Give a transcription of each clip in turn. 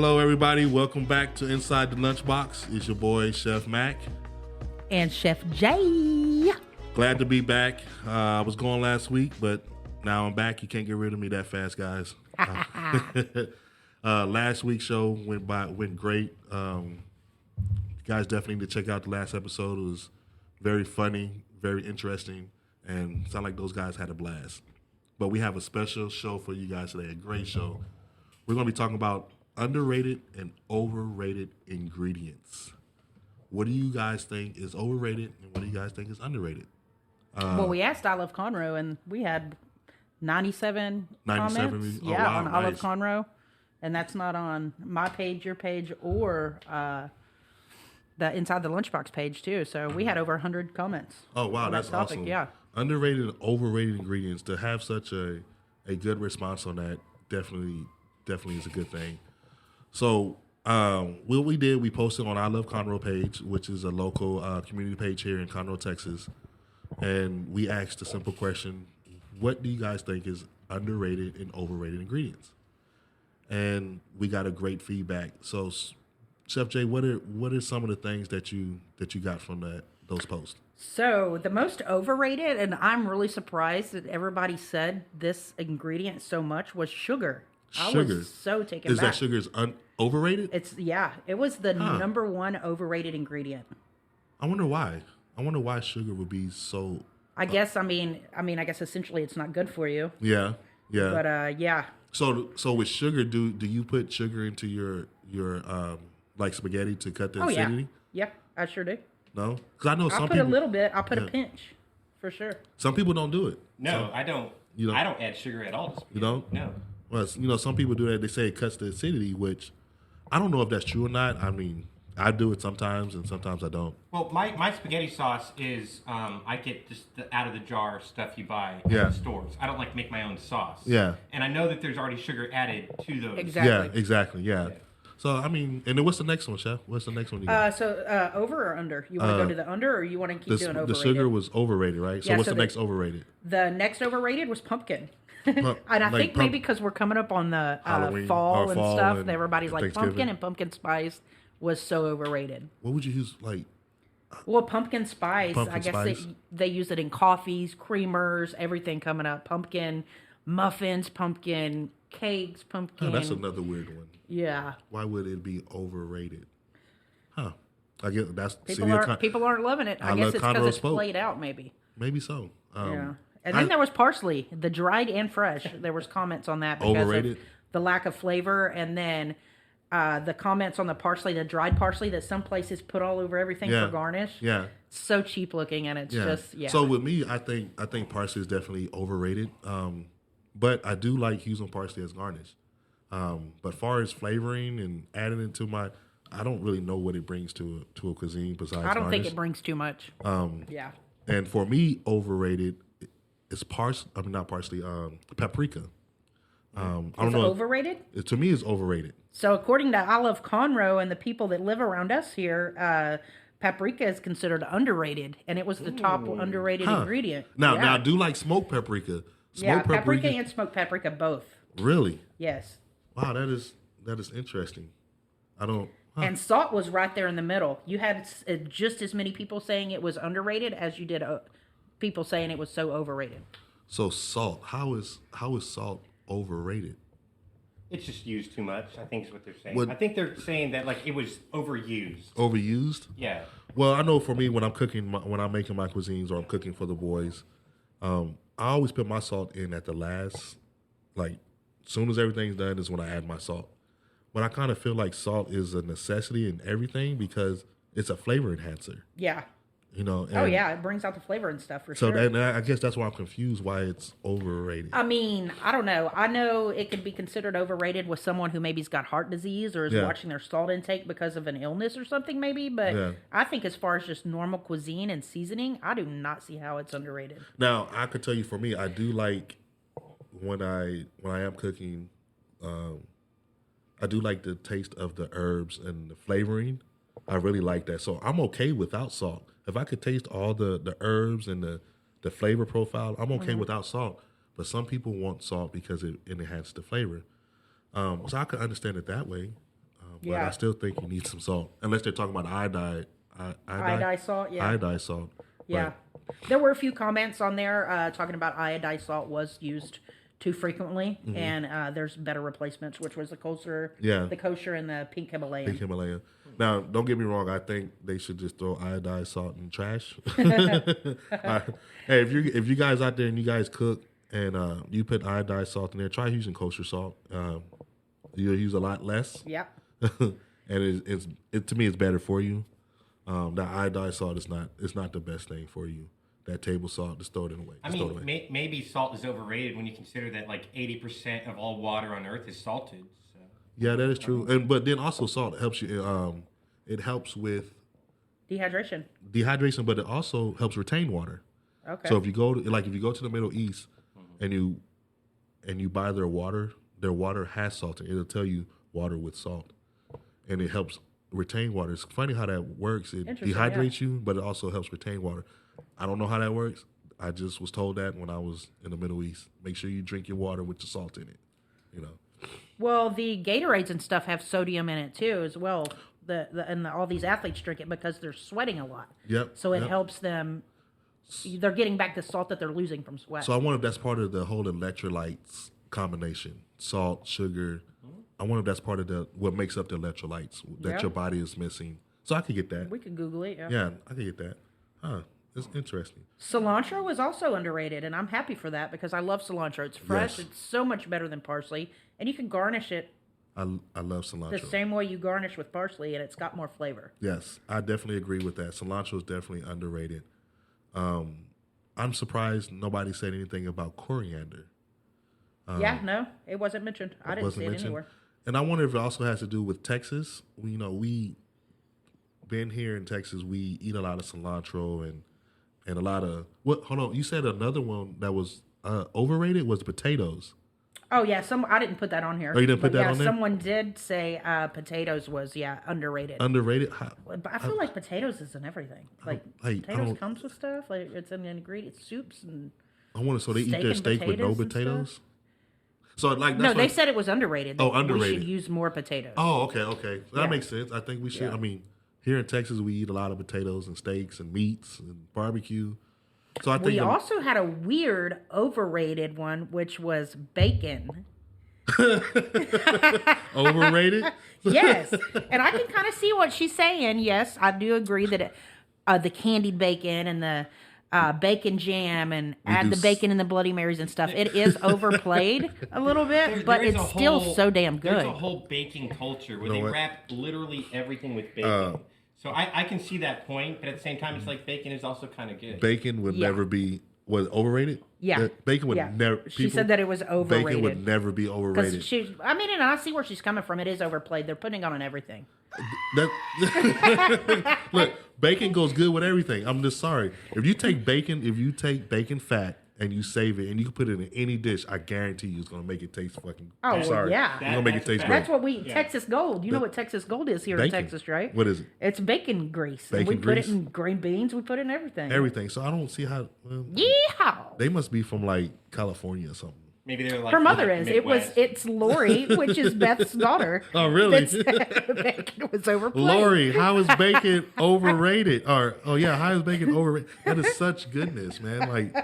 Hello, everybody. Welcome back to Inside the Lunchbox. It's your boy, Chef Mac. And Chef Jay. Glad to be back. I was gone last week, but now I'm back. You can't get rid of me that fast, guys. Last week's show went great. You guys definitely need to check out the last episode. It was very funny, very interesting, and sound like those guys had a blast. But we have a special show for you guys today, a great show. We're going to be talking about underrated and overrated ingredients. What do you guys think is overrated, and what do you guys think is underrated? Well, we asked I Love Conroe, and we had 97 comments. Oh, wow, on I Love nice. Conroe, and that's not on my page, your page, or the Inside the Lunchbox page too. So we had over 100 comments. Oh, wow, on that's that topic. awesome. Yeah. Underrated and overrated ingredients, to have such a good response on that definitely is a good thing. So what we did, we posted on I Love Conroe page, which is a local community page here in Conroe, Texas. And we asked a simple question: what do you guys think is underrated and overrated ingredients? And we got a great feedback. So, Chef Jay, what are some of the things that you got from those posts? So the most overrated, and I'm really surprised that everybody said this ingredient so much, was sugar. Sugar. I was so taken Is back. that sugar overrated? It was the number one overrated ingredient. I wonder why. I wonder why sugar would be so. I guess I guess essentially it's not good for you. Yeah. But yeah. So with sugar, do you put sugar into your like spaghetti to cut the acidity? Yeah, I sure do. No, because I know some I'll put people. a little bit. I'll put a pinch, for sure. Some people don't do it. No, I don't. I don't add sugar at all to spaghetti. You don't? No. Well, some people do that. They say it cuts the acidity, which I don't know if that's true or not. I mean, I do it sometimes, and sometimes I don't. Well, my spaghetti sauce is I get just the out of the jar stuff you buy at Yeah. the stores. I don't like to make my own sauce. Yeah. And I know that there's already sugar added to those. Exactly. Yeah, exactly. Yeah. So I mean, and then what's the next one, Chef? What's the next one you got? So over or under? You want to go to the under, or you want to keep doing overrated? The sugar was overrated, right? So Yeah, what's so the next overrated? The next overrated was pumpkin. And I think maybe because we're coming up on the Halloween, fall or and fall stuff, and everybody's like Thanksgiving. pumpkin and pumpkin spice was so overrated. What would you use? Like, Well, pumpkin spice, Pumpkin I guess spice. they use it in coffees, creamers, everything coming up. Pumpkin muffins, pumpkin cakes, pumpkin. that's another weird one. Yeah. Why would it be overrated? Huh? I guess that's People aren't loving it. I guess it's because it's played out, maybe. Maybe so. Yeah. And then there was parsley, the dried and fresh. There was comments on that because Overrated? of the lack of flavor, and then the comments on the parsley, the dried parsley that some places put all over everything for garnish. Yeah. So cheap looking, and it's just So with me, I think parsley is definitely overrated. But I do like using parsley as garnish. But far as flavoring and adding it to I don't really know what it brings to a cuisine besides I don't garnish. think it brings too much. Yeah. And for me, overrated is not parsley. Paprika. I don't Is it know. overrated? To me, it's overrated. So according to I Love Conroe and the people that live around us here, paprika is considered underrated, and it was the top underrated ingredient. Now, Yeah. I do like smoked paprika. Yeah, paprika and smoked paprika both. Really? Yes. Wow, that is interesting. I don't. Huh. And salt was right there in the middle. You had just as many people saying it was underrated as you did people saying it was so overrated. So salt, how is salt overrated? It's just used too much, I think is what they're saying. What- I think they're saying that like it was overused. Overused? Yeah. Well, I know for me when I'm cooking, when I'm making my cuisines or I'm cooking for the boys, I always put my salt in at the last. Like, as soon as everything's done is when I add my salt. But I kind of feel like salt is a necessity in everything because it's a flavor enhancer. Yeah. You know. Oh yeah, it brings out the flavor and stuff for So sure. I guess that's why I'm confused why it's overrated. I mean, I don't know. I know it could be considered overrated with someone who maybe's got heart disease or is watching their salt intake because of an illness or something maybe. But I think as far as just normal cuisine and seasoning, I do not see how it's underrated. Now, I could tell you for me, I do like when I am cooking, I do like the taste of the herbs and the flavoring. I really like that. So I'm okay without salt. If I could taste all the herbs and the flavor profile, I'm okay without salt. But some people want salt because it enhances the flavor. So I could understand it that way. But I still think you need some salt, unless they're talking about Iodized salt, yeah. Iodized salt. Yeah. There were a few comments on there talking about iodized salt was used too frequently, and there's better replacements, which was the kosher, and the pink Himalayan. Pink Himalayan. Now, don't get me wrong. I think they should just throw iodized salt in the trash. Hey, if you guys out there and you guys cook and you put iodized salt in there, try using kosher salt. You'll use a lot less. Yeah. And to me, it's better for you. That iodized salt is not the best thing for you. That table salt, just throw it away. I mean, maybe salt is overrated when you consider that like 80% of all water on Earth is salted. So. Yeah, that is true. But then also salt helps you. It helps with dehydration, but it also helps retain water. Okay. So if you go to the Middle East and you buy their water has salt in it. It'll tell you water with salt, and it helps retain water. It's funny how that works. It dehydrates you, but it also helps retain water. I don't know how that works. I just was told that when I was in the Middle East. Make sure you drink your water with the salt in it. Well, the Gatorades and stuff have sodium in it too, as well. All these athletes drink it because they're sweating a lot. Yep. So it helps them. They're getting back the salt that they're losing from sweat. So I wonder if that's part of the whole electrolytes combination: salt, sugar. I wonder if that's part of what makes up the electrolytes that your body is missing. So I could get that. We could Google it. Yeah, I could get that. Huh. It's interesting. Cilantro is also underrated, and I'm happy for that because I love cilantro. It's fresh. Yes. It's so much better than parsley, and you can garnish it. I love cilantro. The same way you garnish with parsley, and it's got more flavor. Yes, I definitely agree with that. Cilantro is definitely underrated. I'm surprised nobody said anything about coriander. No, it wasn't mentioned. I didn't see it anywhere. And I wonder if it also has to do with Texas. We been here in Texas, we eat a lot of cilantro and a lot of hold on, you said another one that was overrated was potatoes. Oh yeah, I didn't put that on here. Oh, you didn't put that on there? Someone did say potatoes was underrated. Underrated? But I feel like potatoes is in everything. Like potatoes comes with stuff. Like it's in the ingredients, soups and. I wonder. So they eat their steak with no potatoes. So they said it was underrated. Underrated. We should use more potatoes. Oh, okay. So that makes sense. I think we should. Yeah. I mean, here in Texas, we eat a lot of potatoes and steaks and meats and barbecue. So I think we also had a weird overrated one, which was bacon. Overrated? Yes, and I can kind of see what she's saying. Yes, I do agree that the candied bacon and the bacon jam and add the bacon and the Bloody Marys and stuff. It is overplayed a little bit, but it's still so damn good. There's a whole baking culture where they wrap literally everything with bacon. So I can see that point, but at the same time, it's like bacon is also kind of good. Bacon would never be overrated. Yeah, bacon would never. She said that it was overrated. Bacon would never be overrated. And I see where she's coming from. It is overplayed. They're putting it on everything. Look, bacon goes good with everything. I'm just sorry. If you take bacon fat and you save it and you can put it in any dish, I guarantee you it's gonna make it taste fucking. Oh, I'm sorry. Yeah. It's gonna make it taste great. That's what Texas Gold. You know what Texas Gold is here in Texas, right? What is it? It's bacon grease. Bacon grease? Put it in green beans. We put it in everything. Everything. So I don't see how. Yeehaw! They must be from like California or something. Maybe they're like her mother is. Midwest. It's Lori, which is Beth's daughter. Oh, really? Bacon was overplayed. Lori, how is bacon overrated? How is bacon overrated? That is such goodness, man. Like,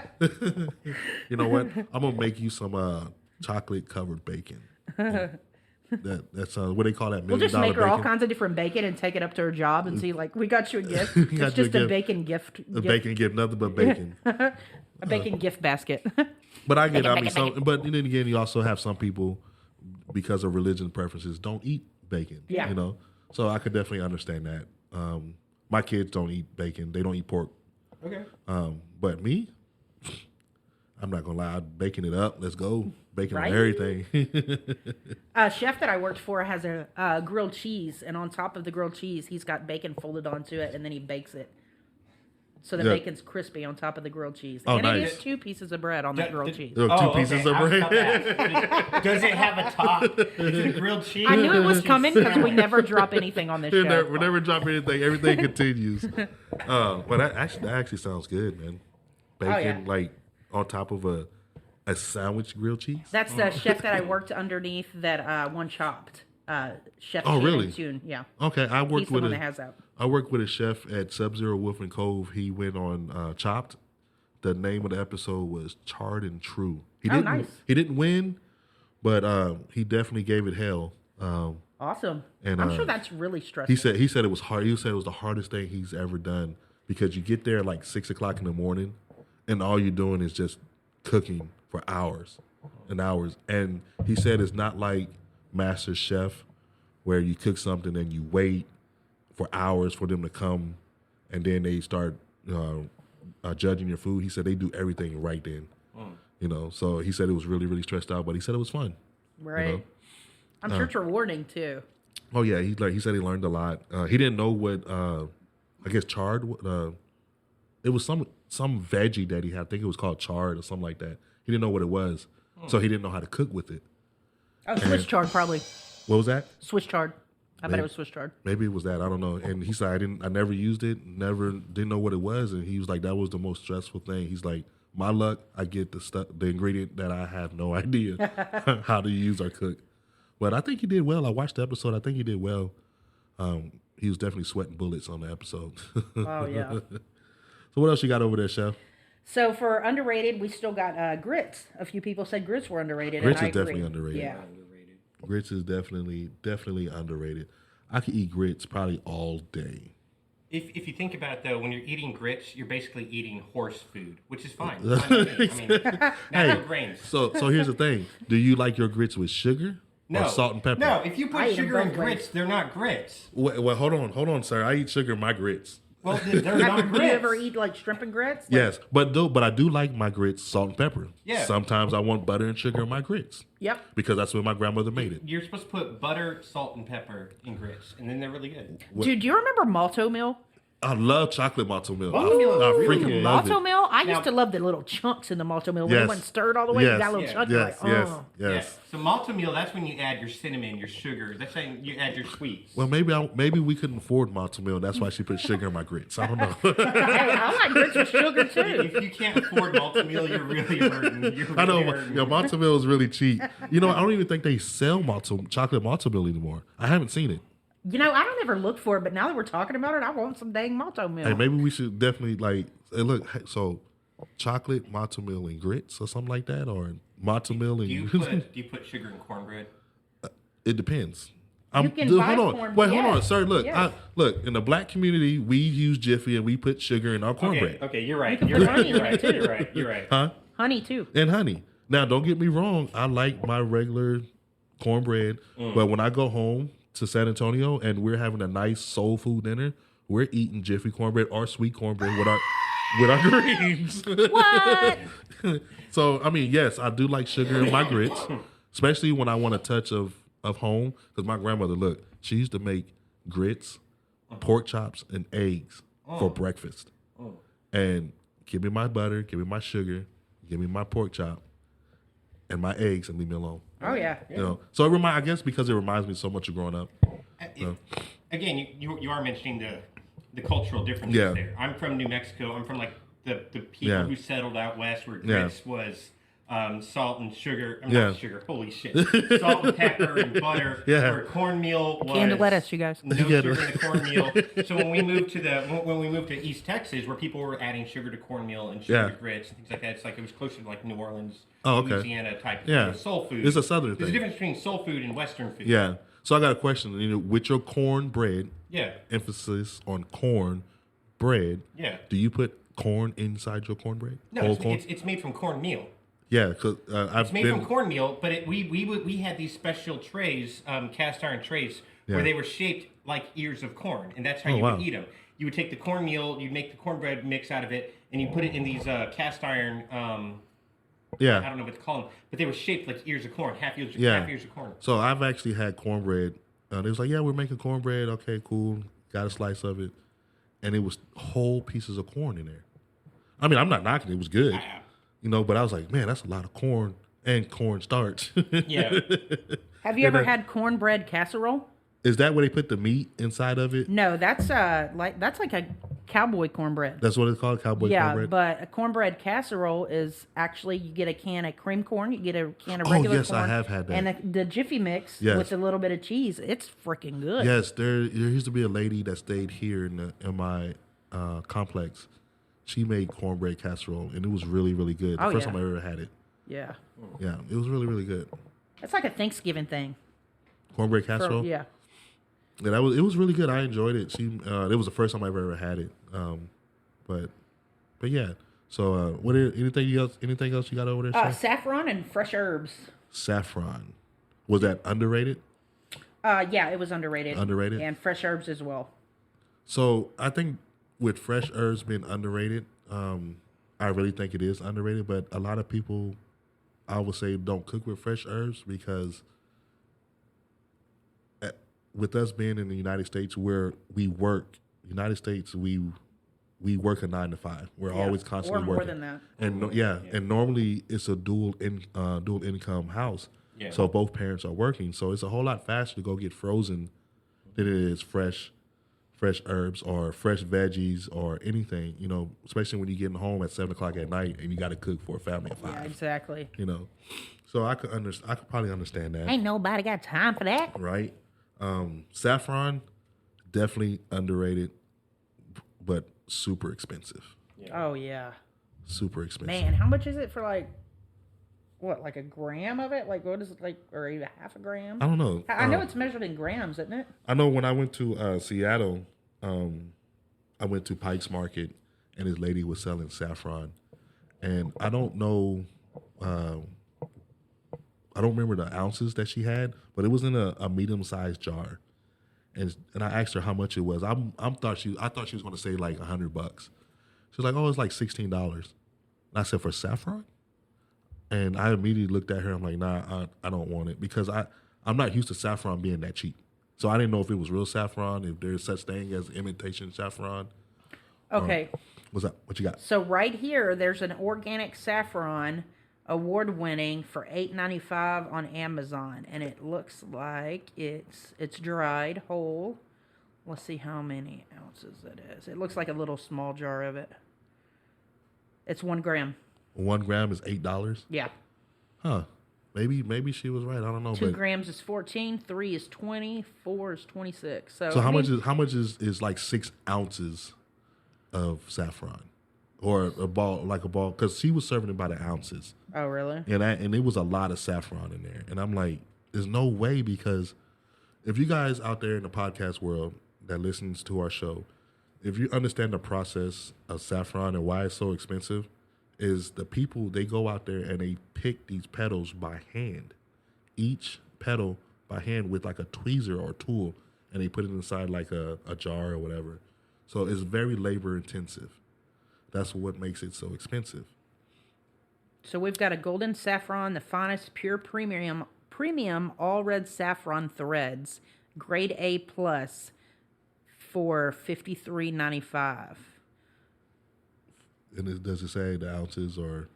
you know what? I'm gonna make you some chocolate covered bacon. That's what they call that. We'll just make her bacon. all kinds of different bacon and take it up to her job and see, like, we got you a gift. It's just a bacon gift. A bacon gift, nothing but bacon. A bacon gift basket. But I get it. But then again, you also have some people, because of religion preferences, don't eat bacon. Yeah. You know? So I could definitely understand that. My kids don't eat bacon. They don't eat pork. Okay. But me, I'm not going to lie. I'm baking it up. Let's go. Bacon on everything. A chef that I worked for has a grilled cheese, and on top of the grilled cheese, he's got bacon folded onto it, and then he bakes it. So the bacon's crispy on top of the grilled cheese. Oh, and nice. it is 2 pieces of bread on that grilled cheese. Two pieces of bread. Does it have a top? Is it a grilled cheese? I knew it was coming because we never drop anything on this show. We never drop anything. Everything continues. But that actually sounds good, man. Bacon, like, on top of a sandwich grilled cheese. That's the chef that I worked underneath that one Chopped. Chef Oh, Shannon really? Tune. Yeah. Okay, He's the one that has that. I worked with a chef at Sub-Zero Wolf and Cove. He went on Chopped. The name of the episode was Charred and True. Nice. He didn't win, but he definitely gave it hell. Awesome. And I'm sure that's really stressful. He said it was hard. He said it was the hardest thing he's ever done because you get there like 6 o'clock in the morning, and all you're doing is just cooking for hours and hours. And he said it's not like Master Chef where you cook something and you wait for hours for them to come, and then they start judging your food. He said they do everything right then. You know, so he said it was really, really stressed out, but he said it was fun. Right. You know? I'm sure it's rewarding too. Oh yeah, he said he learned a lot. He didn't know what I guess charred. It was some veggie that he had. I think it was called chard or something like that. He didn't know what it was, so he didn't know how to cook with it. Oh, Swiss chard probably. What was that? Swiss chard. I bet it was Swiss chard. Maybe it was that. I don't know. And he said I never used it. Didn't know what it was. And he was like, that was the most stressful thing. He's like, my luck, I get the ingredient that I have no idea how to use or cook. But I think he did well. I watched the episode. I think he did well. He was definitely sweating bullets on the episode. Oh, yeah. So what else you got over there, Chef? So for underrated, we still got grits. A few people said grits were underrated. Grits and is definitely underrated. Yeah. Grits is definitely underrated. I could eat grits probably all day. If you think about it, though, when you're eating grits, you're basically eating horse food, which is fine. Natural grains. So here's the thing. Do you like your grits with sugar No. or salt and pepper? No, if you I put eat them sugar in both ways. grits, they're not grits. Well, hold on, sir. I eat sugar in my grits. Well, they're not Do grits. you ever eat like shrimp and grits? Like, Yes, but I do like my grits salt and pepper. Yeah. Sometimes I want butter and sugar in my grits. Yep. Because that's what my grandmother made it. You're supposed to put butter, salt, and pepper in grits, and then they're really good. Dude, do you remember malto meal? I love chocolate malto meal. Malto meal I is really freaking good. love Malto it. meal? I Now- used to love the little chunks in the malto meal. When Yes. it wasn't stirred all the way, you Yes. got a little Yeah. chunk. You're Yes, like, yes, oh. yes. Yeah. So malto meal, that's when you add your cinnamon, your sugar. That's saying you add your sweets. Well, maybe we couldn't afford malto meal. That's why she put sugar in my grits. I don't know. Hey, I like grits with sugar too. If you can't afford malto meal, you're really hurting. I know. Yeah, malto meal is really cheap. You know, I don't even think they sell chocolate malto meal anymore. I haven't seen it. You know, I don't ever look for it, but now that we're talking about it, I want some dang malto meal. Hey, maybe we should definitely hey, look. So, chocolate malto meal and grits or something like that, or malto meal and. Do you put sugar in cornbread? It depends. You can buy hold on. cornbread. Wait, hold Yes. on, sir. Look, Yes. look. In the black community, we use Jiffy and we put sugar in our cornbread. Okay, you're right. can You're put right. honey You're in right. it, too. You're right. You're right. Huh? Honey too. And honey. Now, don't get me wrong. I like my regular cornbread, but when I go home to San Antonio and we're having a nice soul food dinner, we're eating Jiffy cornbread or sweet cornbread with our greens. What? So, I mean, yes, I do like sugar in my grits, especially when I want a touch of home. Because my grandmother, look, she used to make grits, pork chops, and eggs for breakfast. And give me my butter, give me my sugar, give me my pork chop, and my eggs, and leave me alone. Oh yeah. You know, so I guess because it reminds me so much of growing up. Again, you are mentioning the cultural differences Yeah. there. I'm from New Mexico. I'm from like the people Yeah. who settled out west where Yeah. grits was salt and sugar. Yeah. Not sugar. Holy shit! Salt and pepper and butter. Yeah. Where cornmeal was Canned lettuce, you guys. no Yeah. sugar in the cornmeal. So when we moved to East Texas, where people were adding sugar to cornmeal and sugar Yeah. to grits and things like that, it's like it was closer to like New Orleans, Oh, okay. Louisiana type. Yeah. Soul food. It's a southern There's a thing. difference between soul food and Western food. Yeah. So I got a question. You know, with your cornbread, Yeah. emphasis on corn bread. Yeah. Do you put corn inside your cornbread? No, Whole it's, corn? it's made from cornmeal. Yeah, because I've It's made been. from cornmeal, but we had these special trays, cast iron trays, Yeah. where they were shaped like ears of corn, and that's how Oh, you wow. would eat them. You would take the cornmeal, you'd make the cornbread mix out of it, and you put it in these cast iron. I Yeah. don't know what to call them, but they were shaped like ears of corn, half ears of corn. So I've actually had cornbread. They was like, yeah, we're making cornbread. Okay, cool. Got a slice of it. And it was whole pieces of corn in there. I mean, I'm not knocking it. It was good. You know, but I was like, man, that's a lot of corn and cornstarch. Yeah. Have you ever had cornbread casserole? Is that where they put the meat inside of it? No, that's like a cowboy cornbread. That's what it's called, cowboy cornbread? Yeah, but a cornbread casserole is actually, you get a can of cream corn, you get a can of regular corn. Oh, yes, I have had that. And the Jiffy Mix with a little bit of cheese. It's freaking good. Yes, there used to be a lady that stayed here in my complex. She made cornbread casserole, and it was really, really good. The first time I ever had it. Yeah. Yeah, it was really, really good. It's like a Thanksgiving thing. Cornbread casserole? Yeah. Yeah, it was really good. I enjoyed it. It was the first time I ever had it. But yeah. So anything else you got over there? Saffron and fresh herbs. Saffron. Was that underrated? Yeah, it was underrated. Underrated? And fresh herbs as well. So I think with fresh herbs being underrated, I really think it is underrated, but a lot of people, I would say, don't cook with fresh herbs because with us being in the United States where we work, we work a 9 to 5. We're always constantly working. Or more than that. And normally it's a dual income house. Yeah. So both parents are working. So it's a whole lot faster to go get frozen than it is fresh herbs or fresh veggies or anything, especially when you're getting home at 7:00 at night and you got to cook for a family of 5. Yeah, exactly. So I could probably understand that. Ain't nobody got time for that. Right. Saffron, definitely underrated, but super expensive. Yeah. Oh yeah. Super expensive. Man, how much is it for like a gram of it? Like what is it like, or even half a gram? I don't know. I know it's measured in grams, isn't it? I know when I went to Seattle, I went to Pike's Market and this lady was selling saffron, and I don't know. I don't remember the ounces that she had, but it was in a medium-sized jar, and I asked her how much it was. I thought she was going to say like $100. She was like, "Oh, it's like $16." And I said, "For saffron?" And I immediately looked at her. I'm like, "Nah, I don't want it," because I'm not used to saffron being that cheap. So I didn't know if it was real saffron, if there's such thing as imitation saffron. Okay. What's up? What you got? So right here, there's an organic saffron, award-winning, for $8.95 on Amazon, and it looks like it's dried whole. Let's see how many ounces that is. It looks like a little small jar of it. It's 1 gram. 1 gram is $8? Yeah. Huh. Maybe she was right. I don't know. 2 grams is 14. 3 is 20. 4 is 26. So how much is like 6 ounces of saffron, or a ball because she was serving it by the ounces. Oh really? And it was a lot of saffron in there, and I'm like, there's no way, because if you guys out there in the podcast world that listens to our show, if you understand the process of saffron and why it's so expensive, is the people, they go out there and they pick these petals by hand, each petal by hand with like a tweezer or tool, and they put it inside like a jar or whatever. So it's very labor intensive. That's what makes it so expensive. So we've got a golden saffron, the finest pure premium all red saffron threads, grade A plus, for $53.95. And does it say the ounces or?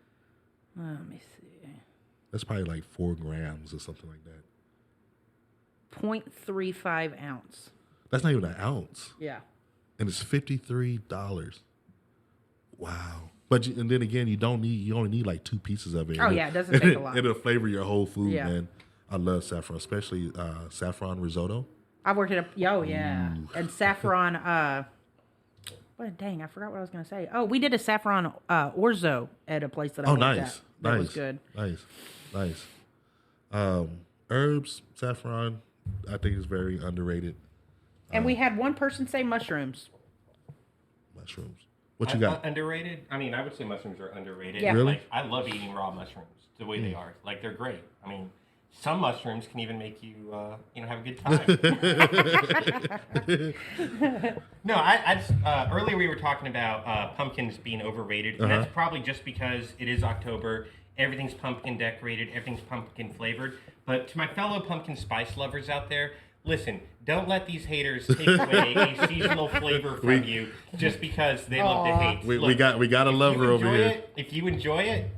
Let me see. That's probably like 4 grams or something like that. 0.35 ounce. That's not even an ounce. Yeah. And it's $53. Wow. And then again, you only need like 2 pieces of it. Oh yeah, it doesn't take a lot. It'll flavor your whole food, man. I love saffron, especially saffron risotto. I worked at and saffron. Dang, I forgot what I was going to say. Oh, we did a saffron orzo at a place that I worked at. That was good. Nice. Herbs, saffron, I think is very underrated. And we had one person say mushrooms. What you got? Underrated? I mean, I would say mushrooms are underrated. Yeah. Really? Like, I love eating raw mushrooms the way they are. Like, they're great. I mean, some mushrooms can even make you, have a good time. No, I just, earlier we were talking about pumpkins being overrated, and that's probably just because it is October. Everything's pumpkin decorated. Everything's pumpkin flavored. But to my fellow pumpkin spice lovers out there, listen, don't let these haters take away a seasonal flavor from you just because they love to hate. We got a lover over here. If you enjoy it,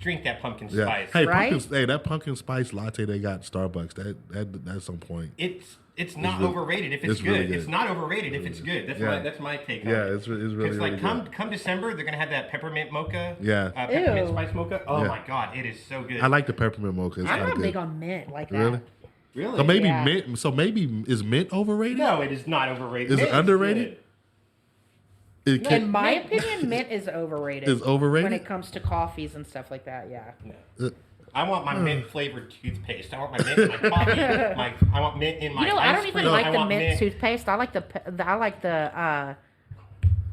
drink that pumpkin spice. Hey, right? That pumpkin spice latte they got at Starbucks, that's on point. It's It's not overrated if it's good. Really good. It's not overrated if it's good. That's my take on it. Yeah, it's really Because like good. come December, they're gonna have that peppermint mocha. Yeah. Peppermint spice mocha. Oh my god, it is so good. I like the peppermint mocha. It's I'm not good. big on mint like that. Really? Really? So maybe mint. So maybe is mint overrated? No, it is not overrated. Is it underrated? In my opinion, mint is overrated. Is overrated when it comes to coffees and stuff like that. Yeah. No. I want my mint flavored toothpaste. I want my mint in my coffee. I want mint in my. You know, I don't even like the mint toothpaste. I like the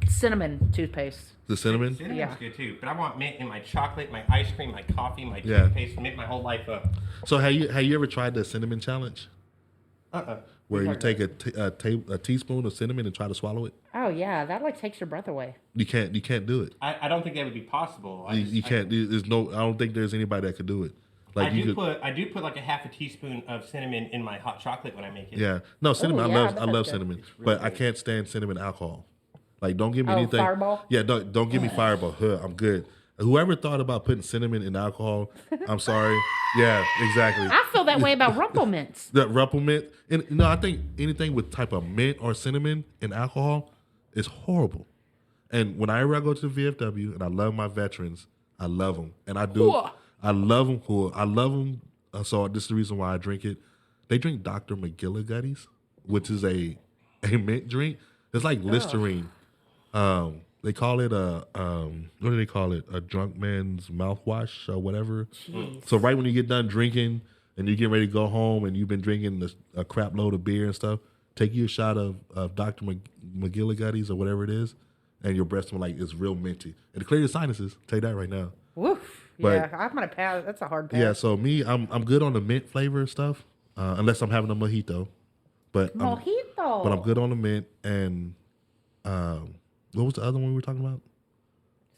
cinnamon toothpaste. The cinnamon? Cinnamon's good too, but I want mint in my chocolate, my ice cream, my coffee, my toothpaste, mint my whole life up. So have you ever tried the cinnamon challenge? Where you take a teaspoon of cinnamon and try to swallow it? Oh yeah, that like takes your breath away. You can't do it. I don't think that would be possible. You can't. There's no. I don't think there's anybody that could do it. Like I do put like a half a teaspoon of cinnamon in my hot chocolate when I make it. Yeah, no cinnamon. Oh, I love cinnamon, but I can't stand cinnamon alcohol. Like, don't give me anything. Fireball? Yeah, don't give me Fireball. I'm good. Whoever thought about putting cinnamon in alcohol, I'm sorry. Yeah, exactly. I feel that way about Rumple Mints. The Rumple Mint, and I think anything with type of mint or cinnamon in alcohol is horrible. And whenever I go to the VFW, and I love my veterans, I love them, and I do. Whoa. I love them. Cool. I love them. So this is the reason why I drink it. They drink Dr. McGillicuddy's, which is a mint drink. It's like Listerine. They call it what do they call it? A drunk man's mouthwash or whatever. Jeez. So right when you get done drinking and you get ready to go home and you've been drinking a crap load of beer and stuff, take you a shot of Dr. McGillicuddy's or whatever it is, and your breath smell like it's real minty. And to clear your sinuses, take that right now. Woof. But, I'm gonna pass. That's a hard pass. Yeah, so me, I'm good on the mint flavor and stuff, unless I'm having a mojito. But I'm good on the mint and what was the other one we were talking about?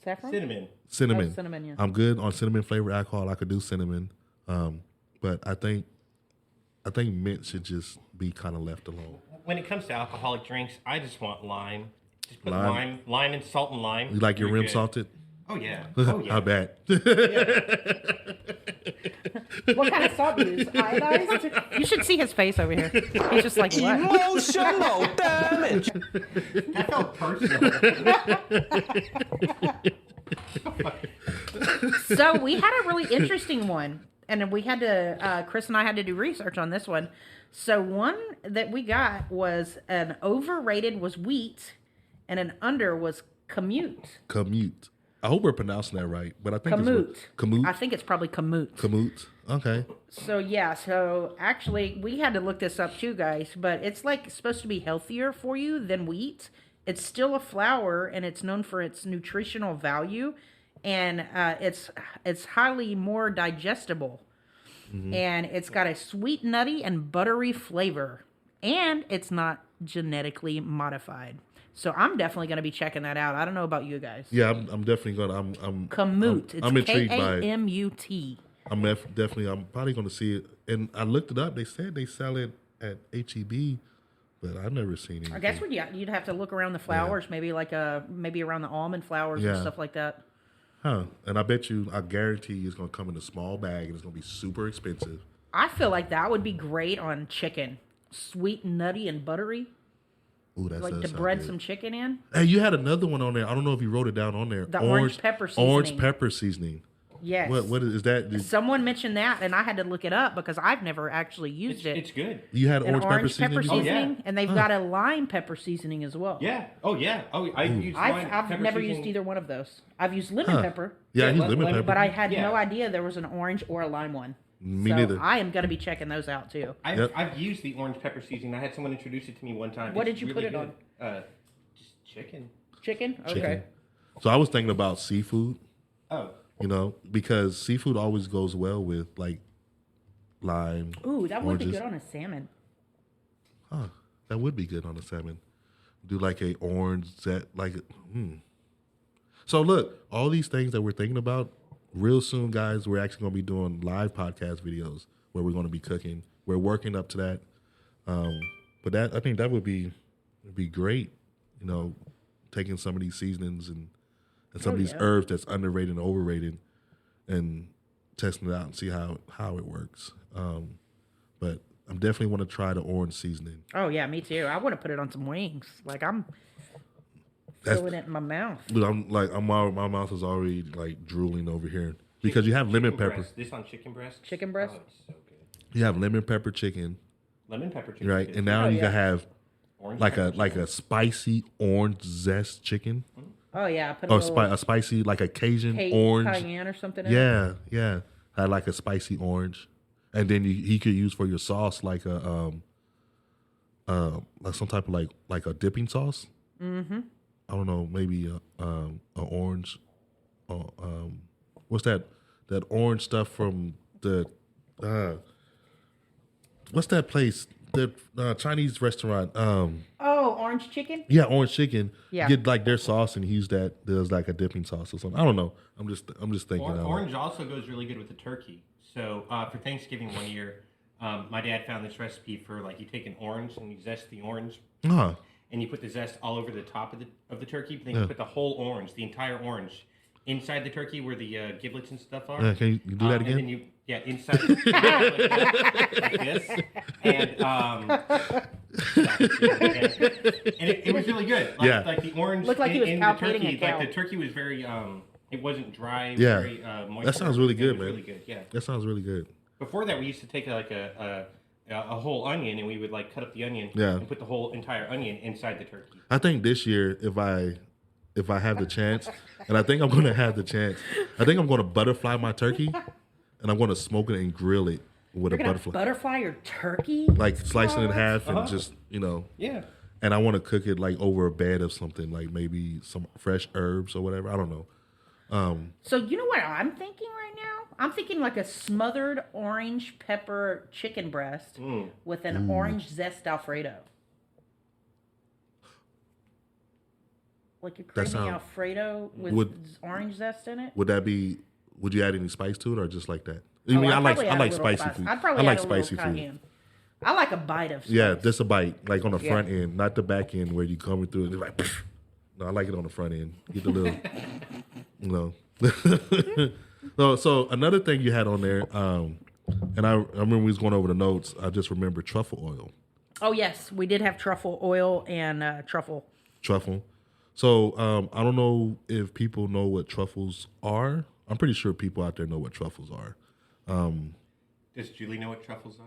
Saffron? Cinnamon. Oh, cinnamon, yeah. I'm good on cinnamon flavored alcohol. I could do cinnamon, but I think mint should just be kind of left alone. When it comes to alcoholic drinks, I just want lime. Just put lime and salt and lime. You like your rim salted? Oh yeah. Oh yeah. I bet. What kind of salt do you use? Iodized? You should see his face over here. He's just like, what? Emotional damage. That felt personal. So we had a really interesting one, and we had to. Chris and I had to do research on this one. So one that we got was an overrated was wheat, and an under was commute. Commute. I hope we're pronouncing that right, but I think Kamut. I think it's probably Kamut. Kamut. Okay. So yeah, so actually we had to look this up too, guys, but it's like supposed to be healthier for you than wheat. It's still a flour and it's known for its nutritional value, and it's highly more digestible. Mm-hmm. And it's got a sweet, nutty, and buttery flavor, and it's not genetically modified. So I'm definitely going to be checking that out. I don't know about you guys. Yeah, I'm definitely going to. Kamut. I'm intrigued by it. Kamut. I'm probably going to see it. And I looked it up. They said they sell it at HEB, but I've never seen it. I guess you'd have to look around the flowers, maybe maybe around the almond flowers and stuff like that. Huh. And I guarantee it's going to come in a small bag and it's going to be super expensive. I feel like that would be great on chicken. Sweet, nutty, and buttery. Ooh, that like to bread some chicken in. Hey, you had another one on there. I don't know if you wrote it down on there. The orange pepper seasoning. Orange pepper seasoning. Yes. What is that? Someone mentioned that, and I had to look it up because I've never actually used it. It's good. You had orange pepper seasoning? Oh, yeah. And they've got a lime pepper seasoning as well. Yeah. Oh, yeah. Oh, I've never used either one of those. I've used lemon pepper. Yeah, I used lemon pepper. But I had no idea there was an orange or a lime one. Me neither. I am going to be checking those out too. I've used the orange pepper seasoning. I had someone introduce it to me one time. What did you put it on? Just chicken. Chicken? Okay. Chicken. So I was thinking about seafood. Oh. Because seafood always goes well with like lime. Ooh, that would be good on a salmon. Huh. That would be good on a salmon. Do like a orange So look, all these things that we're thinking about, real soon, guys, we're actually going to be doing live podcast videos where we're going to be cooking. We're working up to that. But I think that would be great, taking some of these seasonings and some of these herbs that's underrated and overrated and testing it out and see how it works. But I'm definitely want to try the orange seasoning. Oh yeah, me too. I want to put it on some wings. Like I'm feeling it in my mouth. But my mouth is already like drooling over here because you have lemon pepper. This on chicken breast. Chicken breast. Oh, it's so good. You have lemon pepper chicken. Lemon pepper chicken. Right, and now you can have orange like a spicy orange zest chicken. Oh yeah, put A spicy like a Cajun orange cayenne or something. Yeah. Had like a spicy orange, and then he could use for your sauce like a like some type of like a dipping sauce. Mm-hmm. I don't know, maybe a orange. What's that orange stuff from the what's that place? The Chinese restaurant. Orange chicken. Yeah, orange chicken. Yeah. Get like their sauce and use that. There's like a dipping sauce or something. I don't know. I'm just thinking. Orange also goes really good with the turkey. So for Thanksgiving one year, my dad found this recipe for like you take an orange and you zest the orange, and you put the zest all over the top of the turkey. But then you put the whole orange, the entire orange, inside the turkey where the giblets and stuff are. Yeah, can you do that again? And then inside like this, and it was really good. Like the orange looked like he was in the palpating turkey. a cow. Like the turkey was very it wasn't dry. Yeah, very moist. that sounds really good, man. Really good. Yeah, that sounds really good. Before that, we used to take like a whole onion and we would like cut up the onion and put the whole entire onion inside the turkey. I think this year, if I have the chance, and I think I'm going to have the chance, I think I'm going to butterfly my turkey, and I'm going to smoke it and grill it with a butterfly. Butterfly your turkey? Like slicing it in half and just Yeah. And I want to cook it like over a bed of something, like maybe some fresh herbs or whatever. I don't know. So you know what I'm thinking right now? I'm thinking like a smothered orange pepper chicken breast with an orange zest Alfredo. Like a creamy Alfredo with orange zest in it. Would you add any spice to it or just like that? I like spicy food. I'd probably add spicy food. I like a bite of spice. Yeah, just a bite, like on the front end, not the back end where you coming through it. It's like, pfft. No, I like it on the front end. Get the little, So another thing you had on there, and I remember we was going over the notes. I just remember truffle oil. Oh yes, we did have truffle oil and truffle. Truffle. So I don't know if people know what truffles are. I'm pretty sure people out there know what truffles are. Does Julie know what truffles are?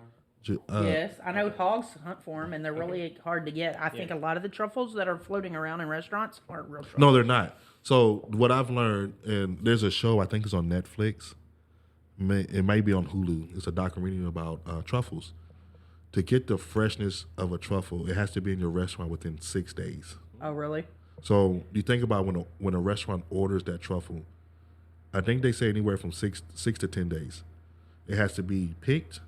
Yes, I know hogs hunt for them, and they're really hard to get. I think a lot of the truffles that are floating around in restaurants aren't real truffles. No, they're not. So what I've learned, and there's a show, I think it's on Netflix. It may be on Hulu. It's a documentary about truffles. To get the freshness of a truffle, it has to be in your restaurant within 6 days. Oh, really? So you think about when a restaurant orders that truffle, I think they say anywhere from six to 10 days. It has to be picked,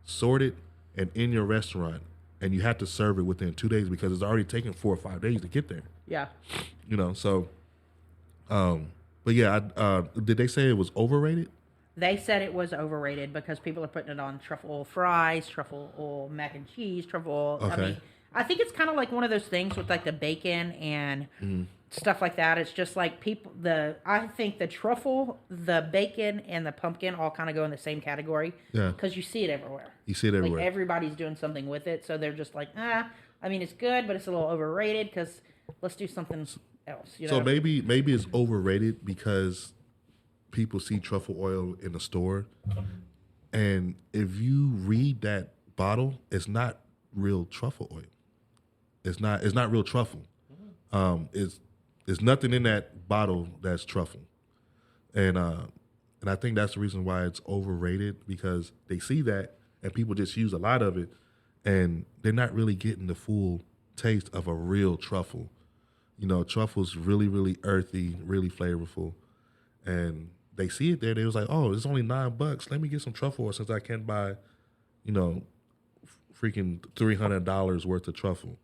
sorted, and in your restaurant, and you have to serve it within 2 days because it's already taken 4 or 5 days to get there. Yeah. So, but yeah, did they say it was overrated? They said it was overrated because people are putting it on truffle oil fries, truffle oil mac and cheese, truffle oil. Okay. I mean, I think it's kind of like one of those things with like the bacon and stuff like that. It's just like I think the truffle, the bacon, and the pumpkin all kind of go in the same category. Yeah. Because you see it everywhere. You see it everywhere. Like everybody's doing something with it, so they're just like, I mean, it's good, but it's a little overrated because let's do something else. So maybe it's overrated because people see truffle oil in the store, and if you read that bottle, it's not real truffle oil. It's not real truffle. It's nothing in that bottle that's truffle, and I think that's the reason why it's overrated because they see that and people just use a lot of it, and they're not really getting the full taste of a real truffle. Truffle's really, really earthy, really flavorful, and they see it there. They was like, "Oh, it's only $9. Let me get some truffle oil since I can't buy, freaking $300 worth of truffle."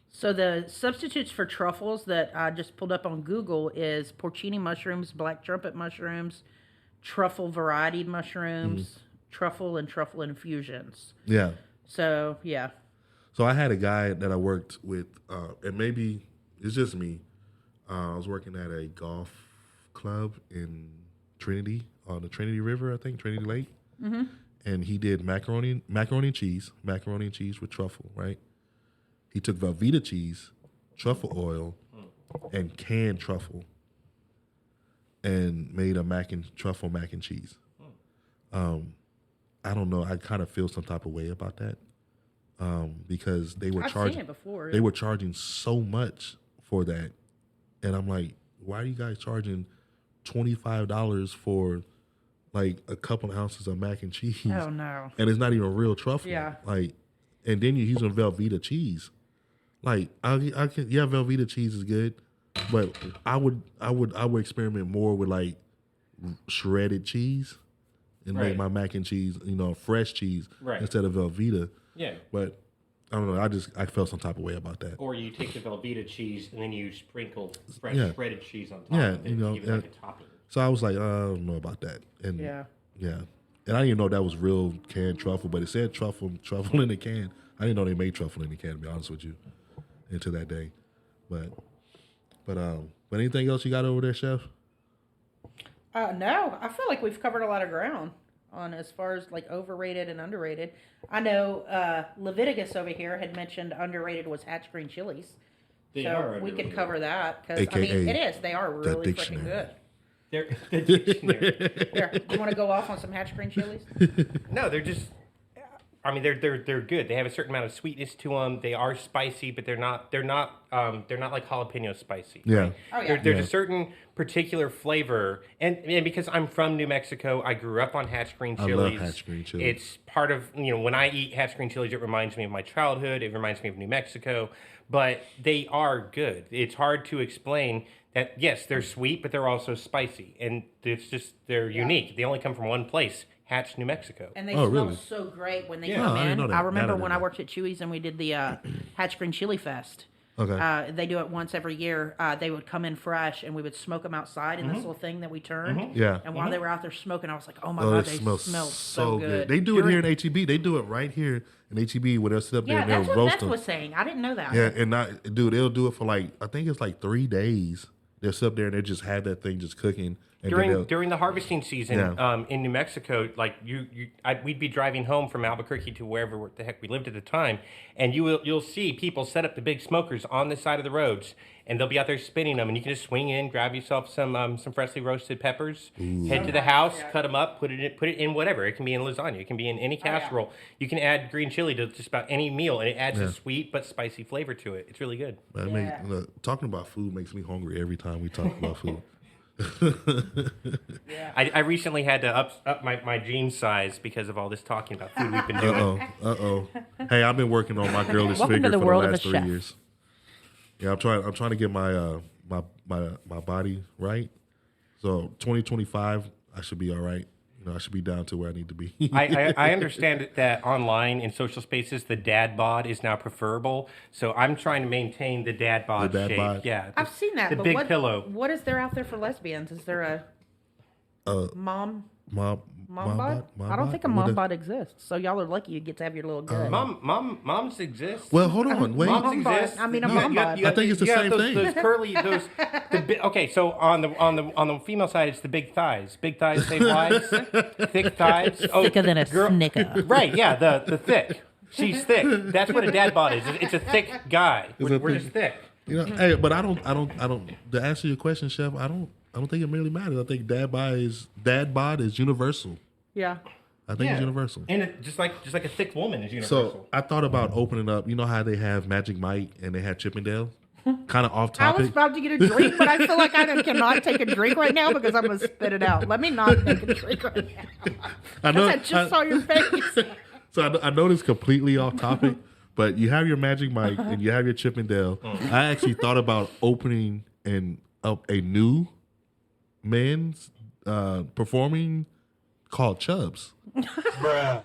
So the substitutes for truffles that I just pulled up on Google is porcini mushrooms, black trumpet mushrooms, truffle variety mushrooms, truffle and truffle infusions. Yeah. So, yeah. So I had a guy that I worked with, and maybe it's just me. I was working at a golf club in Trinity, on the Trinity River, I think, Trinity Lake. Mm-hmm. and he did macaroni and cheese with truffle, right? He took Velveeta cheese, truffle oil, and canned truffle, and made a truffle mac and cheese. I don't know. I kind of feel some type of way about that because they were charging. Seen it before. They were charging so much for that, and I'm like, why are you guys charging $25 for like a couple ounces of mac and cheese? Oh no! And it's not even real truffle. Yeah. Like, and then you're using Velveeta cheese. Like, I can, yeah, Velveeta cheese is good, but I would experiment more with like shredded cheese and make my mac and cheese, fresh cheese instead of Velveeta. Yeah. But I don't know. I felt some type of way about that. Or you take the Velveeta cheese and then you sprinkle fresh shredded cheese on top of it. Give it like a topping. So I was like, I don't know about that. And yeah. And I didn't even know that was real canned truffle, but it said truffle in the can. I didn't know they made truffle in the can, to be honest with you, until that day. But anything else you got over there, Chef? No, I feel like we've covered a lot of ground on as far as like overrated and underrated. I know Leviticus over here had mentioned underrated was Hatch green chilies. So we could cover that because I mean it is. They are really freaking good. They're the dictionary. Here, do you want to go off on some Hatch green chilies? No, they're just. I mean, they're good. They have a certain amount of sweetness to them. They are spicy, but they're not like jalapeno spicy. Yeah. Right? Oh yeah. There's a certain particular flavor, and because I'm from New Mexico, I grew up on Hatch green chilies. I love Hatch green chilies. It's part of when I eat Hatch green chilies, it reminds me of my childhood. It reminds me of New Mexico, but they are good. It's hard to explain that. Yes, they're sweet, but they're also spicy, and it's just they're unique. They only come from one place. Hatch, New Mexico. And they smell really? so great when they Yeah, come I didn't in. know that. I remember Now I when know I that. worked at Chewy's and we did the Hatch Green Chili Fest. Okay. They do it once every year. They would come in fresh and we would smoke them outside in this little thing that we turned. Yeah. And while they were out there smoking, I was like, oh my God, It they smell so good. They do it here in HEB. They do it right here in HEB where they'll sit up there Yeah, and they'll that's what roast Beth them. was saying. I didn't know that. Yeah, and they'll do it for like, I think it's like 3 days. They'll sit up there and they just have that thing just cooking. And During the harvesting season in New Mexico, like we'd be driving home from Albuquerque to wherever the heck we lived at the time, and you'll see people set up the big smokers on the side of the roads, and they'll be out there spinning them, and you can just swing in, grab yourself some freshly roasted peppers, head to the house, cut them up, put it in whatever. It can be in lasagna, it can be in any casserole. You can add green chili to just about any meal, and it adds a sweet but spicy flavor to it. It's really good. Talking about food makes me hungry every time we talk about food. I recently had to up my jean size because of all this talking about food we've been doing. Hey, I've been working on my girlish Welcome figure to the for world the of a last 3 chef. years. Yeah, I'm trying to get my my body right. So 2025, I should be all right. I should be down to where I need to be. I understand that online in social spaces, the dad bod is now preferable. So I'm trying to maintain the dad bod shape. bod? Yeah, I've seen that. The but big pillow. What is there out there for lesbians? Is there a mom bod? I don't think a mom bod exists. So y'all are lucky you get to have your little good. Moms exist. Well, hold on, wait. Moms Mom bod. exist. I mean, a mom bod. I think it's the same thing. Those curly, okay, so on the female side, it's the big thighs. Big thighs save lives. Thick thighs. Thicker than a snicker. Right? Yeah, the thick. She's thick. That's what a dad bod is. It's a thick guy. We're just thick. Hey, but I don't. To answer your question, Chef, I don't think it really matters. I think dad bod is universal. Yeah. I think it's universal. And just like a thick woman is universal. So I thought about opening up. You know how they have Magic Mike and they have Chippendale? Kind of off I was topic. about to get a drink, but I feel like I cannot take a drink right now because I'm going to spit it out. Let me not take a drink right now. I just saw your face. So I know this completely off topic, but you have your Magic Mike and you have your Chippendale. I actually thought about opening up a new men's performing called Chubbs. Bruh.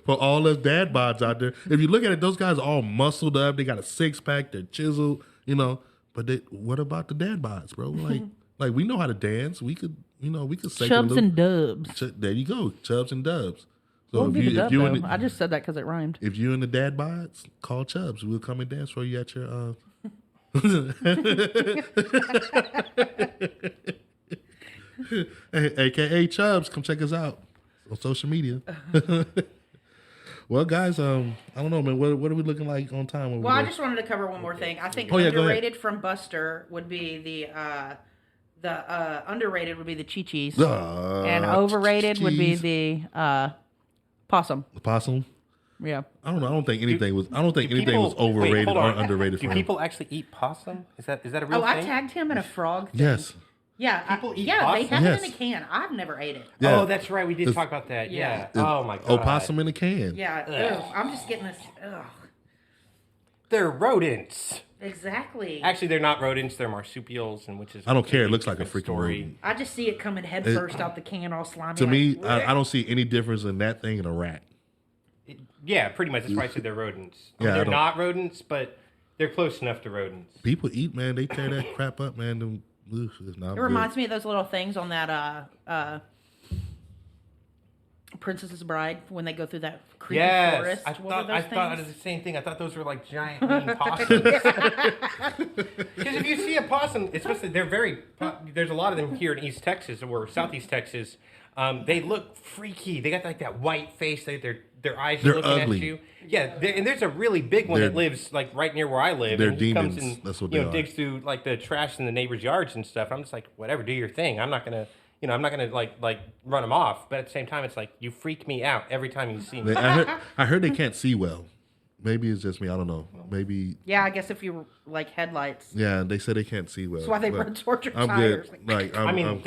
For all those dad bods out there. If you look at it, those guys are all muscled up. They got a 6-pack. They're chiseled, But what about the dad bods, bro? Like we know how to dance. We could say Chubs and dubs. There you go, Chubs and Dubs. So We'll be the dub, though. I just said that because it rhymed. If you and the dad bods, call Chubs. We'll come and dance for you at your. AKA Chubbs, come check us out. on social media. Well, guys, I don't know, man. What are we looking like on time? Well, I just wanted to cover one more thing. I think go ahead. underrated from Buster would be the underrated would be the Chi-Chis. And overrated would be the possum. The possum? Yeah. I don't know. I don't think anything was overrated or underrated. Do people actually eat possum? Is that a real thing? Oh, I tagged him in a frog thing. Yes. Yeah, People eat they possum? have Yes. it in a can. I've never ate it. Yeah. Oh, that's right. We did talk about that. Yeah. Oh my god. Opossum in a can. Yeah, ugh, I'm just getting this. Ugh. They're rodents. Exactly. Actually, they're not rodents. They're marsupials, and which is I don't care. It looks like a different freaking rodent. I just see it coming head first out the can, all slimy. To me, like, I don't see any difference in that thing and a rat. Yeah, pretty much. That's why I said they're rodents. Yeah, They're not rodents, but they're close enough to rodents. People eat, man. They tear that crap up, man. It's not it reminds me of those little things on that Princess's Bride when they go through that creepy forest. I What thought are it those was the same thing. I thought those were like giant mean possums. Because if you see a possum, especially there's a lot of them here in East Texas or Southeast Texas. They look freaky. They got like that white face. Their eyes are looking ugly. at you. Yeah, and there's a really big one that lives like right near where I live. They're and he demons. comes and That's what they are. digs through like the trash in the neighbors' yards and stuff. I'm just like, whatever, do your thing. I'm not gonna like run them off. But at the same time, it's like you freak me out every time you see me. I heard they can't see well. Maybe it's just me. I don't know. Maybe. Yeah, I guess if you like headlights. Yeah, they said they can't see well. That's why they but run torture I'm tires. good. Like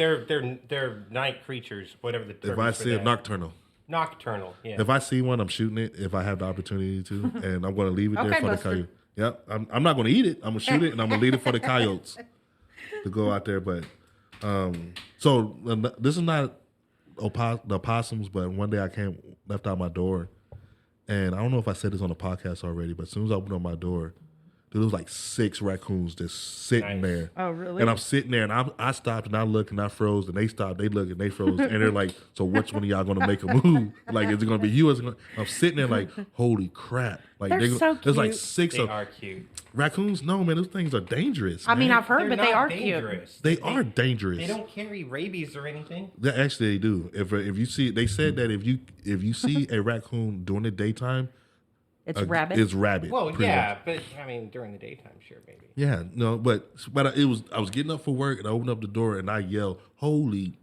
they're night creatures, whatever the term if I is for see a that. nocturnal. Yeah. If I see one, I'm shooting it. If I have the opportunity to, and I'm going to leave it there Okay, for Buster. the coyote. Yep, I'm not going to eat it. I'm going to shoot it, and I'm going to leave it for the coyotes to go out there. But so this is not the opossums, but one day I left out my door, and I don't know if I said this on the podcast already, but as soon as I opened up my door, there was like 6 raccoons just sitting there. Oh, really? And I'm sitting there, and I stopped, and I looked, and I froze, and they stopped, they looked, and they froze, and they're like, so which one of y'all going to make a move? Like, is it going to be you? I'm sitting there like, holy crap. Like, They're so there's like cute. 6 They of are cute. raccoons. No, man, those things are dangerous. I mean, man. I've heard, but they not are dangerous. They are dangerous. They don't carry rabies or anything. Actually, they do. If you see, they said that if you see a raccoon during the daytime, cute. It's rabbit. it's rabbit. Well, pretty yeah, much. but I mean, during the daytime, sure, maybe. Yeah, no, but I was getting up for work, and I opened up the door, and I yelled, "Holy!"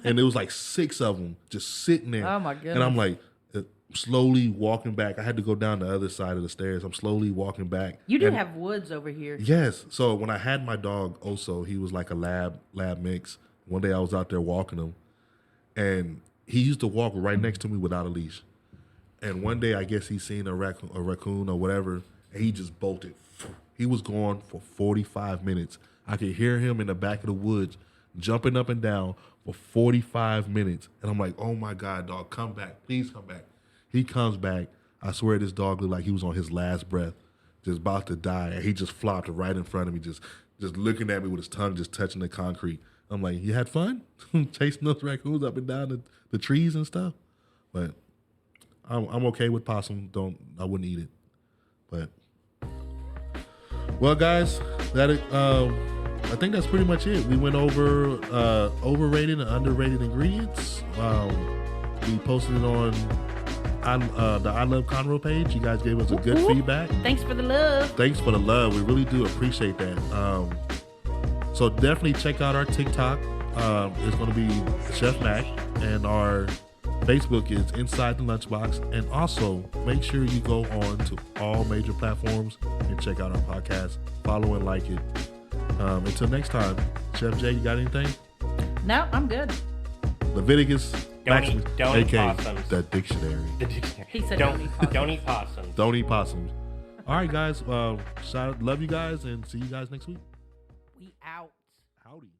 And there was like 6 of them just sitting there. Oh, my goodness. And I'm like, slowly walking back. I had to go down the other side of the stairs. I'm slowly walking back. You do And- have woods over here. Yes. So when I had my dog, Oso, he was like a lab mix. One day I was out there walking him, and he used to walk right next to me without a leash. And one day I guess he seen a raccoon or whatever, and he just bolted. He was gone for 45 minutes. I could hear him in the back of the woods jumping up and down for 45 minutes. And I'm like, oh my God, dog, come back. Please come back. He comes back. I swear this dog looked like he was on his last breath, just about to die. And he just flopped right in front of me, just looking at me with his tongue just touching the concrete. I'm like, you had fun? Chasing those raccoons up and down the trees and stuff? But I'm okay with possum. I wouldn't eat it. But well, guys, I think that's pretty much it. We went over overrated and underrated ingredients. We posted it on the I Love Conroe page. You guys gave us a good feedback. Thanks for the love. Thanks for the love. We really do appreciate that. So definitely check out our TikTok. It's going to be Chef Mac, and our Facebook is Inside the Lunchbox. And also make sure you go on to all major platforms and check out our podcast. Follow and like it. Until next time, Chef Jay, you got anything? No, I'm good. Leviticus Maximus, don't eat aka possums. the dictionary. The dictionary. He said don't eat possums. Don't eat possums. Don't eat possums. All right, guys. Love you guys, and see you guys next week. We out. Howdy.